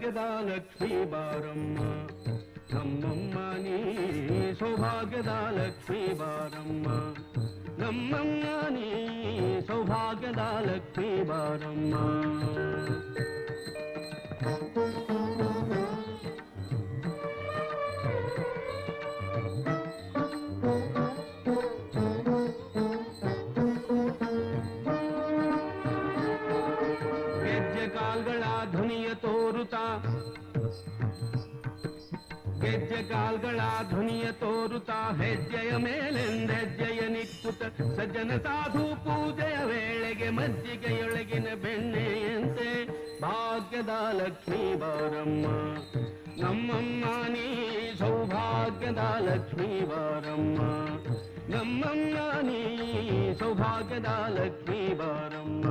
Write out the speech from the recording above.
ಸೌಭಾಗ್ಯದ ಲಕ್ಷ್ಮೀ ಬಾರಮ್ಮ ನಮ್ಮಮ್ಮ ನೀ ಸೌಭಾಗ್ಯದ ಲಕ್ಷ್ಮೀ ಬಾರಮ್ಮ ನಮ್ಮಮ್ಮ ನೀ ಸೌಭಾಗ್ಯದ ಲಕ್ಷ್ಮೀ ಬಾರಮ್ಮ ಗೆಜ್ಜೆ ಕಾಲ್ಗಳ ಧ್ವನಿಯ ತೋರುತ್ತಾ ಹೆಜ್ಜೆಯ ಮೇಲೆಂದೆಜ್ಜೆಯ ನಿಕ್ಕುತ್ತ ಸಜ್ಜನ ಸಾಧು ಪೂಜೆಯ ವೇಳೆಗೆ ಮಜ್ಜಿಗೆಯೊಳಗಿನ ಬೆಣ್ಣೆಯಂತೆ ಭಾಗ್ಯದ ಲಕ್ಷ್ಮೀ ಬಾರಮ್ಮ ನಮ್ಮಮ್ಮ ನೀ ಸೌಭಾಗ್ಯದ ಲಕ್ಷ್ಮೀ ಬಾರಮ್ಮ ನಮ್ಮಮ್ಮ ನೀ ಸೌಭಾಗ್ಯದ ಲಕ್ಷ್ಮೀ ಬಾರಮ್ಮ